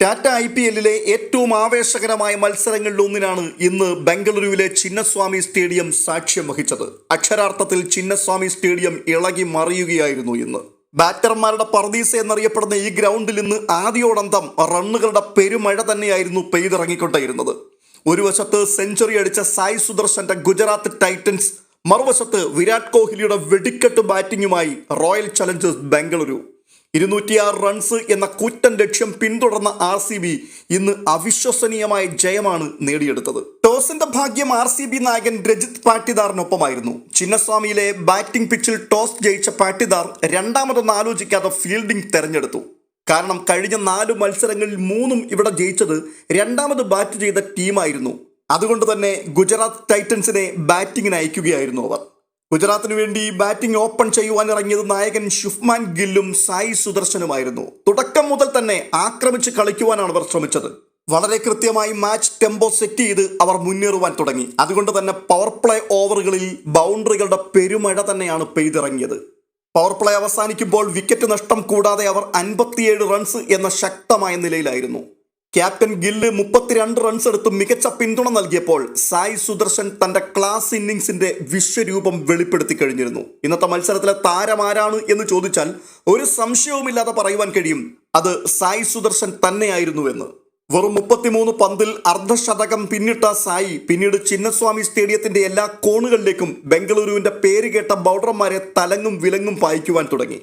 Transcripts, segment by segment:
ടാറ്റ IPLലെ ഏറ്റവും ആവേശകരമായ മത്സരങ്ങളിലൊന്നിനാണ് ഇന്ന് ബംഗളൂരുവിലെ ചിന്നസ്വാമി സ്റ്റേഡിയം സാക്ഷ്യം വഹിച്ചത്. അക്ഷരാർത്ഥത്തിൽ ചിന്നസ്വാമി സ്റ്റേഡിയം ഇളകി മറിയുകയായിരുന്നു ഇന്ന്. ബാറ്റർമാരുടെ പർദീസ എന്നറിയപ്പെടുന്ന ഈ ഗ്രൗണ്ടിൽ ഇന്ന് ആദ്യോടന്തം റണ്ണുകളുടെ പെരുമഴ തന്നെയായിരുന്നു പെയ്തിറങ്ങിക്കൊണ്ടേയിരുന്നത്. ഒരു വശത്ത് സെഞ്ചുറി അടിച്ച സായ് സുദർശന്റെ ഗുജറാത്ത് ടൈറ്റൻസ്, മറുവശത്ത് വിരാട് കോഹ്ലിയുടെ വെടിക്കെട്ട് ബാറ്റിംഗുമായി റോയൽ ചലഞ്ചേഴ്സ് ബംഗളൂരു. 206 റൺസ് എന്ന കൂറ്റൻ ലക്ഷ്യം പിന്തുടർന്ന RCB ഇന്ന് അവിശ്വസനീയമായ ജയമാണ് നേടിയെടുത്തത്. ടോസിന്റെ ഭാഗ്യം RCB നായകൻ രജിത് പാട്ടിദാറിനൊപ്പമായിരുന്നു. ചിന്നസ്വാമിയിലെ ബാറ്റിംഗ് പിച്ചിൽ ടോസ് ജയിച്ച പാട്ടിദാർ രണ്ടാമതൊന്നും ആലോചിക്കാതെ ഫീൽഡിംഗ് തെരഞ്ഞെടുത്തു. കാരണം കഴിഞ്ഞ 4 മത്സരങ്ങളിൽ 3 ഇവിടെ ജയിച്ചത് രണ്ടാമത് ബാറ്റ് ചെയ്ത ടീമായിരുന്നു. അതുകൊണ്ട് തന്നെ ഗുജറാത്ത് ടൈറ്റൻസിനെ ബാറ്റിങ്ങിന് അയക്കുകയായിരുന്നു അവർ. ഗുജറാത്തിന് വേണ്ടി ബാറ്റിംഗ് ഓപ്പൺ ചെയ്യുവാൻ ഇറങ്ങിയത് നായകൻ ശുഭ്മാൻ ഗില്ലും സായി സുദർശനുമായിരുന്നു. തുടക്കം മുതൽ തന്നെ ആക്രമിച്ച് കളിക്കുവാനാണ് അവർ ശ്രമിച്ചത്. വളരെ കൃത്യമായി മാച്ച് ടെമ്പോ സെറ്റ് ചെയ്ത് അവർ മുന്നേറുവാൻ തുടങ്ങി. അതുകൊണ്ട് തന്നെ പവർ പ്ലേ ഓവറുകളിൽ ബൗണ്ടറികളുടെ പെരുമഴ തന്നെയാണ് പെയ്തിറങ്ങിയത്. പവർ പ്ലേ അവസാനിക്കുമ്പോൾ വിക്കറ്റ് നഷ്ടം കൂടാതെ അവർ 57 റൺസ് എന്ന ശക്തമായ നിലയിലായിരുന്നു. ക്യാപ്റ്റൻ ഗില്ല് 32 റൺസ് എടുത്ത് മികച്ച പിന്തുണ നൽകിയപ്പോൾ സായ് സുദർശൻ തന്റെ ക്ലാസ് ഇന്നിംഗ്സിന്റെ വിശ്വരൂപം വെളിപ്പെടുത്തി കഴിഞ്ഞിരുന്നു. ഇന്നത്തെ മത്സരത്തിലെ താരമാരാണ് എന്ന് ചോദിച്ചാൽ ഒരു സംശയവുമില്ലാതെ പറയുവാൻ കഴിയും, അത് സായ് സുദർശൻ തന്നെയായിരുന്നുവെന്ന്. വെറും 33 പന്തിൽ അർദ്ധശതകം പിന്നിട്ട സായി പിന്നീട് ചിന്നസ്വാമി സ്റ്റേഡിയത്തിന്റെ എല്ലാ കോണുകളിലേക്കും ബംഗളൂരുവിന്റെ പേരുകേട്ട ബൗളർമാരെ തലങ്ങും വിലങ്ങും പായിക്കുവാൻ തുടങ്ങി.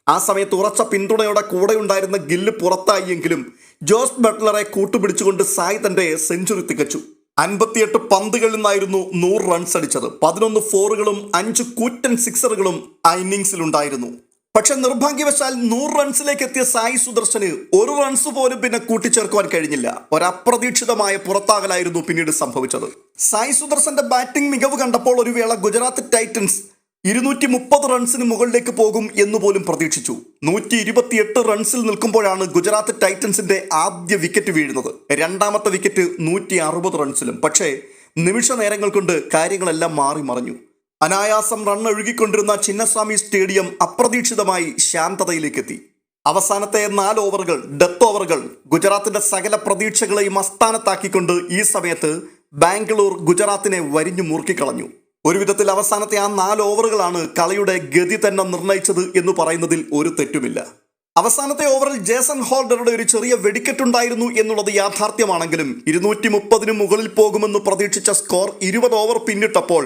ആ സമയത്ത് ഉറച്ച പിന്തുണയോടെ കൂടെയുണ്ടായിരുന്ന ഗില്ല് പുറത്തായെങ്കിലും ജോസ് ബട്ട്ലറെ കൂട്ടുപിടിച്ചുകൊണ്ട് സായ് തന്റെ സെഞ്ചുറി തികച്ചു. 58 പന്തുകളിൽ നിന്നായിരുന്നു 100 റൺസ് അടിച്ചത്. 11 ഫോറുകളും 5 കൂറ്റൻ സിക്സറുകളും ആ ഇന്നിംഗ്സിലുണ്ടായിരുന്നു. പക്ഷെ നിർഭാഗ്യവശാൽ 100 റൺസിലേക്ക് എത്തിയ സായി സുദർശന് ഒരു റൺസ് പോലും പിന്നെ കൂട്ടിച്ചേർക്കുവാൻ കഴിഞ്ഞില്ല. ഒരപ്രതീക്ഷിതമായ പുറത്താകലായിരുന്നു പിന്നീട് സംഭവിച്ചത്. സായി സുദർശന്റെ ബാറ്റിംഗ് മികവ് കണ്ടപ്പോൾ ഒരു വേള ഗുജറാത്ത് ടൈറ്റൻസ് 230 റൺസിന് മുകളിലേക്ക് പോകും എന്ന് പോലും പ്രതീക്ഷിച്ചു. 128 റൺസിൽ നിൽക്കുമ്പോഴാണ് ഗുജറാത്ത് ടൈറ്റൻസിന്റെ ആദ്യ വിക്കറ്റ് വീഴുന്നത്. രണ്ടാമത്തെ വിക്കറ്റ് 160 റൺസിലും. പക്ഷേ നിമിഷ നേരങ്ങൾ കൊണ്ട് കാര്യങ്ങളെല്ലാം മാറി മറിഞ്ഞു. അനായാസം റൺ ഒഴുകിക്കൊണ്ടിരുന്ന ചിന്നസ്വാമി സ്റ്റേഡിയം അപ്രതീക്ഷിതമായി ശാന്തതയിലേക്കെത്തി. അവസാനത്തെ 4 ഓവറുകൾ, ഡെത്ത് ഓവറുകൾ, ഗുജറാത്തിന്റെ സകല പ്രതീക്ഷകളെയും അസ്ഥാനത്താക്കിക്കൊണ്ട് ഈ സമയത്ത് ബാംഗ്ലൂർ ഗുജറാത്തിനെ വരിഞ്ഞു മുറുക്കിക്കളഞ്ഞു. ഒരു വിധത്തിൽ അവസാനത്തെ ആ 4 ഓവറുകളാണ് കളിയുടെ ഗതി തന്നെ നിർണയിച്ചത് എന്ന് പറയുന്നതിൽ ഒരു തെറ്റുമില്ല. അവസാനത്തെ ഓവറിൽ ജേസൺ ഹോൾഡറുടെ ഒരു ചെറിയ വെടിക്കെട്ടുണ്ടായിരുന്നു എന്നുള്ളത് യാഥാർത്ഥ്യമാണെങ്കിലും 230 മുകളിൽ പോകുമെന്ന് പ്രതീക്ഷിച്ച സ്കോർ 20 ഓവർ പിന്നിട്ടപ്പോൾ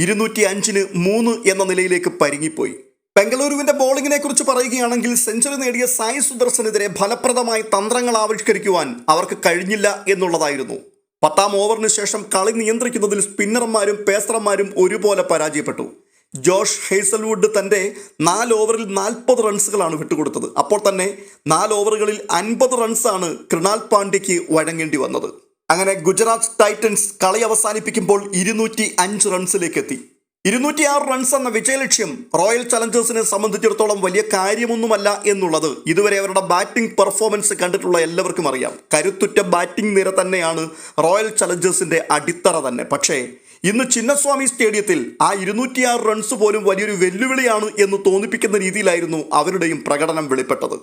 205-ന് 3 എന്ന നിലയിലേക്ക് പരിങ്ങിപ്പോയി. ബംഗളൂരുവിന്റെ ബോളിങ്ങിനെ കുറിച്ച് പറയുകയാണെങ്കിൽ സെഞ്ചുറി നേടിയ സായ് സുദർശനെതിരെ ഫലപ്രദമായി തന്ത്രങ്ങൾ ആവിഷ്കരിക്കുവാൻ അവർക്ക് കഴിഞ്ഞില്ല എന്നുള്ളതായിരുന്നു. 10ാം ഓവറിന് ശേഷം കളി നിയന്ത്രിക്കുന്നതിൽ സ്പിന്നർമാരും പേസർമാരും ഒരുപോലെ പരാജയപ്പെട്ടു. ജോഷ് ഹേസൽവുഡ് തന്റെ 4 ഓവറിൽ 40 റൺസുകളാണ് വിട്ടുകൊടുത്തത്. അപ്പോൾ തന്നെ 4 ഓവറുകളിൽ 50 റൺസാണ് കൃണാൽ പാണ്ഡ്യയ്ക്ക് വഴങ്ങേണ്ടി വന്നത്. അങ്ങനെ ഗുജറാത്ത് ടൈറ്റൻസ് കളി അവസാനിപ്പിക്കുമ്പോൾ 205 റൺസിലേക്ക് എത്തി. 206 റൺസ് എന്ന വിജയലക്ഷ്യം റോയൽ ചലഞ്ചേഴ്സിനെ സംബന്ധിച്ചിടത്തോളം വലിയ കാര്യമൊന്നുമല്ല എന്നുള്ളത് ഇതുവരെ അവരുടെ ബാറ്റിംഗ് പെർഫോമൻസ് കണ്ടിട്ടുള്ള എല്ലാവർക്കും അറിയാം. കരുത്തുറ്റ ബാറ്റിംഗ് നിര തന്നെയാണ് റോയൽ ചലഞ്ചേഴ്സിന്റെ അടിത്തറ തന്നെ. പക്ഷേ ഇന്ന് ചിന്നസ്വാമി സ്റ്റേഡിയത്തിൽ ആ 206 റൺസ് പോലും വലിയൊരു വെല്ലുവിളിയാണ് എന്ന് തോന്നിപ്പിക്കുന്ന രീതിയിലായിരുന്നു അവരുടെയും പ്രകടനം വെളിപ്പെട്ടത്.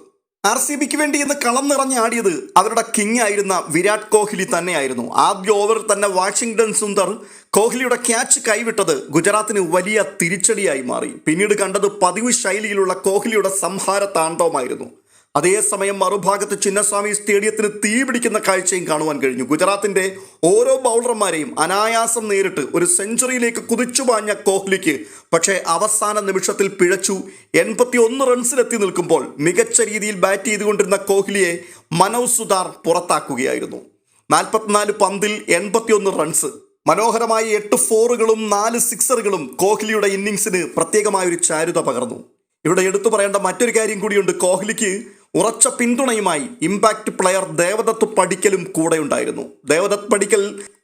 RCBക്ക് വേണ്ടി ഇന്ന് കളം നിറഞ്ഞാടിയത് അവരുടെ കിങ് ആയിരുന്ന വിരാട് കോഹ്ലി തന്നെയായിരുന്നു. ആദ്യ ഓവറിൽ തന്നെ വാഷിംഗ്ടൺ സുന്ദർ കോഹ്ലിയുടെ ക്യാച്ച് കൈവിട്ടത് ഗുജറാത്തിന് വലിയ തിരിച്ചടിയായി മാറി. പിന്നീട് കണ്ടത് പതിവ് ശൈലിയിലുള്ള കോഹ്ലിയുടെ സംഹാര താണ്ഡവമായിരുന്നു. അതേസമയം മറുഭാഗത്ത് ചിന്നസ്വാമി സ്റ്റേഡിയത്തിന് തീ പിടിക്കുന്ന കാഴ്ചയും കാണുവാൻ കഴിഞ്ഞു. ഗുജറാത്തിന്റെ ഓരോ ബൗളർമാരെയും അനായാസം നേരിട്ട് ഒരു സെഞ്ചുറിയിലേക്ക് കുതിച്ചുപാഞ്ഞ കോഹ്ലിക്ക് പക്ഷേ അവസാന നിമിഷത്തിൽ പിഴച്ചു. 81 റൺസിലെത്തി നിൽക്കുമ്പോൾ മികച്ച രീതിയിൽ ബാറ്റ് ചെയ്തുകൊണ്ടിരുന്ന കോഹ്ലിയെ മനോജ് സുതാർ പുറത്താക്കുകയായിരുന്നു. 44 പന്തിൽ 81 റൺസ്. മനോഹരമായ 8 ഫോറുകളും 4 സിക്സറുകളും കോഹ്ലിയുടെ ഇന്നിംഗ്സിന് പ്രത്യേകമായൊരു ചാരുത പകർന്നു. ഇവിടെ എടുത്തു പറയേണ്ട മറ്റൊരു കാര്യം കൂടിയുണ്ട്. കോഹ്ലിക്ക് ഉറച്ച പിന്തുണയുമായി ഇമ്പാക്ട് പ്ലെയർ ദേവദത്ത് പടിക്കലും കൂടെയുണ്ടായിരുന്നു. ദേവദത്ത് പടിക്കൽ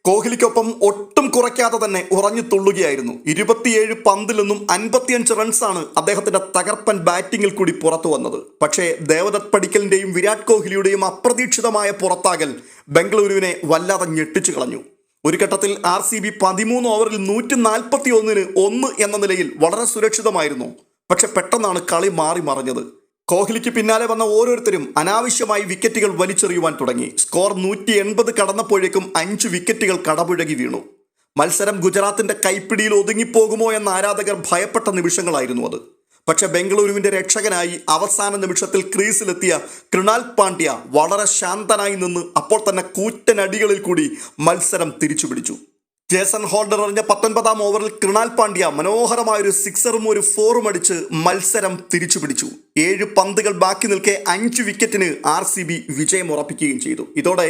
കോഹ്ലിക്കൊപ്പം ഒട്ടും കുറയ്ക്കാതെ തന്നെ ഉറഞ്ഞു തുള്ളുകയായിരുന്നു. 27 പന്തിൽ നിന്നും 55 റൺസാണ് അദ്ദേഹത്തിന്റെ തകർപ്പൻ ബാറ്റിങ്ങിൽ കൂടി പുറത്തു വന്നത്. പക്ഷേ ദേവദത്ത് പടിക്കലിന്റെയും വിരാട് കോഹ്ലിയുടെയും അപ്രതീക്ഷിതമായ പുറത്താകൽ ബംഗളൂരുവിനെ വല്ലാതെ ഞെട്ടിച്ചു കളഞ്ഞു. ഒരു ഘട്ടത്തിൽ RCB 13 ഓവറിൽ 141-ന് 1 എന്ന നിലയിൽ വളരെ സുരക്ഷിതമായിരുന്നു. പക്ഷെ പെട്ടെന്നാണ് കളി മാറി മറിഞ്ഞത്. കോഹ്ലിക്ക് പിന്നാലെ വന്ന ഓരോരുത്തരും അനാവശ്യമായി വിക്കറ്റുകൾ വലിച്ചെറിയുവാൻ തുടങ്ങി. സ്കോർ 180 കടന്നപ്പോഴേക്കും 5 വിക്കറ്റുകൾ കടപുഴകി വീണു. മത്സരം ഗുജറാത്തിന്റെ കൈപ്പിടിയിൽ ഒതുങ്ങിപ്പോകുമോ എന്ന ആരാധകർ ഭയപ്പെട്ട നിമിഷങ്ങളായിരുന്നു അത്. പക്ഷെ ബംഗളൂരുവിന്റെ രക്ഷകനായി അവസാന നിമിഷത്തിൽ ക്രീസിലെത്തിയ കൃണാൽ പാണ്ഡ്യ വളരെ ശാന്തനായി നിന്ന് അപ്പോൾ തന്നെ കൂറ്റനടികളിൽ കൂടി മത്സരം തിരിച്ചുപിടിച്ചു. ജേസൺ ഹോൾഡർ എറിഞ്ഞ 19-ാം ഓവറിൽ കൃണാൽ പാണ്ഡ്യ മനോഹരമായൊരു സിക്സറും ഒരു ഫോറും അടിച്ച് മത്സരം തിരിച്ചുപിടിച്ചു. 7 പന്തുകൾ ബാക്കി നിൽക്കെ 5 വിക്കറ്റിന് RCB വിജയം ഉറപ്പിക്കുകയും ചെയ്തു. ഇതോടെ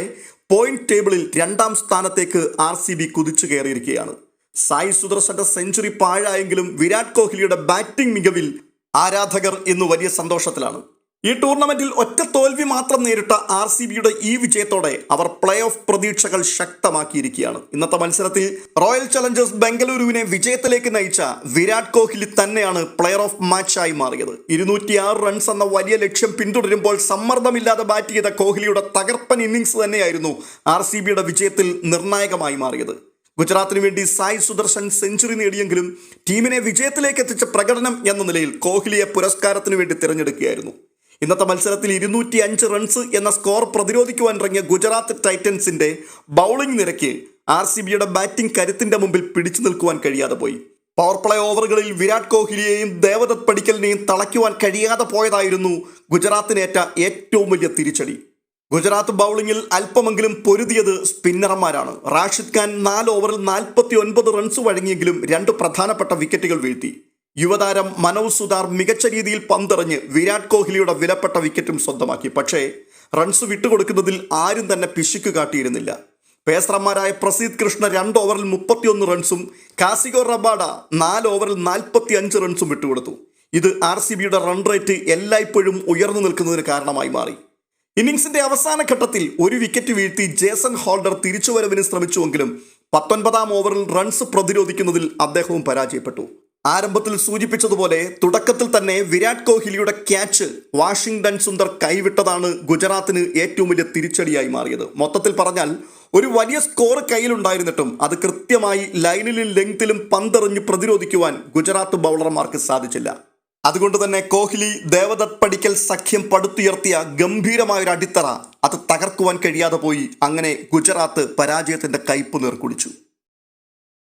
പോയിന്റ് ടേബിളിൽ 2ാം സ്ഥാനത്തേക്ക് RCB കുതിച്ചു കയറിയിരിക്കുകയാണ്. സായി സുദർശന്റെ സെഞ്ചുറി പാഴായെങ്കിലും വിരാട് കോഹ്ലിയുടെ ബാറ്റിംഗ് മികവിൽ ആരാധകർ ഇന്ന് വലിയ സന്തോഷത്തിലാണ്. ഈ ടൂർണമെന്റിൽ ഒറ്റ തോൽവി മാത്രം നേരിട്ട RCBയുടെ ഈ വിജയത്തോടെ അവർ പ്ലേ ഓഫ് പ്രതീക്ഷകൾ ശക്തമാക്കിയിരിക്കുകയാണ്. ഇന്നത്തെ മത്സരത്തിൽ റോയൽ ചലഞ്ചേഴ്സ് ബംഗളൂരുവിനെ വിജയത്തിലേക്ക് നയിച്ച വിരാട് കോഹ്ലി തന്നെയാണ് പ്ലെയർ ഓഫ് മാച്ചായി മാറിയത്. 206 റൺസ് എന്ന വലിയ ലക്ഷ്യം പിന്തുടരുമ്പോൾ സമ്മർദ്ദമില്ലാതെ ബാറ്റ് ചെയ്ത കോഹ്ലിയുടെ തകർപ്പൻ ഇന്നിംഗ്സ് തന്നെയായിരുന്നു RCBയുടെ വിജയത്തിൽ നിർണായകമായി മാറിയത്. ഗുജറാത്തിന് വേണ്ടി സായി സുദർശൻ സെഞ്ചുറി നേടിയെങ്കിലും ടീമിനെ വിജയത്തിലേക്ക് എത്തിച്ച പ്രകടനം എന്ന നിലയിൽ കോഹ്ലിയെ പുരസ്കാരത്തിന് വേണ്ടി തിരഞ്ഞെടുക്കുകയായിരുന്നു. ഇന്നത്തെ മത്സരത്തിൽ 205 റൺസ് എന്ന സ്കോർ പ്രതിരോധിക്കുവാൻ ഇറങ്ങിയ ഗുജറാത്ത് ടൈറ്റൻസിന്റെ ബൗളിംഗ് നിരക്ക് RCBയുടെ ബാറ്റിംഗ് കരുത്തിന്റെ മുമ്പിൽ പിടിച്ചു നിൽക്കുവാൻ കഴിയാതെ പോയി. പവർ പ്ലേ ഓവറുകളിൽ വിരാട് കോഹ്ലിയെയും ദേവദത്ത് പടിക്കലിനെയും തളയ്ക്കുവാൻ കഴിയാതെ പോയതായിരുന്നു ഗുജറാത്തിനേറ്റ ഏറ്റവും വലിയ തിരിച്ചടി. ഗുജറാത്ത് ബൗളിംഗിൽ അല്പമെങ്കിലും പൊരുതിയത് സ്പിന്നർമാരാണ്. റാഷിദ് ഖാൻ 4 ഓവറിൽ 49 റൺസ് വഴങ്ങിയെങ്കിലും 2 പ്രധാനപ്പെട്ട വിക്കറ്റുകൾ വീഴ്ത്തി. യുവതാരം മനവ് സുതാർ മികച്ച രീതിയിൽ പന്തെറിഞ്ഞ് വിരാട് കോഹ്ലിയുടെ വിലപ്പെട്ട വിക്കറ്റും സ്വന്തമാക്കി. പക്ഷേ റൺസ് വിട്ടുകൊടുക്കുന്നതിൽ ആരും തന്നെ പിശുക്ക് കാട്ടിയിരുന്നില്ല. പേസർമാരായ പ്രസീദ് കൃഷ്ണ 2 ഓവറിൽ 31 റൺസും കാസിഗോ റബാഡ 4 ഓവറിൽ 45 റൺസും വിട്ടുകൊടുത്തു. ഇത് RCBയുടെ റൺ റേറ്റ് എല്ലായ്പ്പോഴും ഉയർന്നു നിൽക്കുന്നതിന് കാരണമായി മാറി. ഇന്നിംഗ്സിന്റെ അവസാന ഘട്ടത്തിൽ 1 വിക്കറ്റ് വീഴ്ത്തി ജേസൺ ഹോൾഡർ തിരിച്ചുവരവിന് ശ്രമിച്ചുവെങ്കിലും 19-ാം ഓവറിൽ റൺസ് പ്രതിരോധിക്കുന്നതിൽ അദ്ദേഹവും പരാജയപ്പെട്ടു. ആരംഭത്തിൽ സൂചിപ്പിച്ചതുപോലെ തുടക്കത്തിൽ തന്നെ വിരാട് കോഹ്ലിയുടെ ക്യാച്ച് വാഷിംഗ്ടൺ സുന്ദർ കൈവിട്ടതാണ് ഗുജറാത്തിന് ഏറ്റവും വലിയ തിരിച്ചടിയായി മാറിയത്. മൊത്തത്തിൽ പറഞ്ഞാൽ ഒരു വലിയ സ്കോർ കയ്യിലുണ്ടായിരുന്നിട്ടും അത് കൃത്യമായി ലൈനിലും ലെങ്തിലും പന്തെറിഞ്ഞ് പ്രതിരോധിക്കുവാൻ ഗുജറാത്ത് ബൗളർമാർക്ക് സാധിച്ചില്ല. അതുകൊണ്ട് തന്നെ കോഹ്ലി ദേവദത്ത് പടിക്കൽ സഖ്യം പടുത്തുയർത്തിയ ഗംഭീരമായൊരു അടിത്തറ അത് തകർക്കുവാൻ കഴിയാതെ പോയി. അങ്ങനെ ഗുജറാത്ത് പരാജയത്തിന്റെ കയ്പ് നീർക്കുടിച്ചു.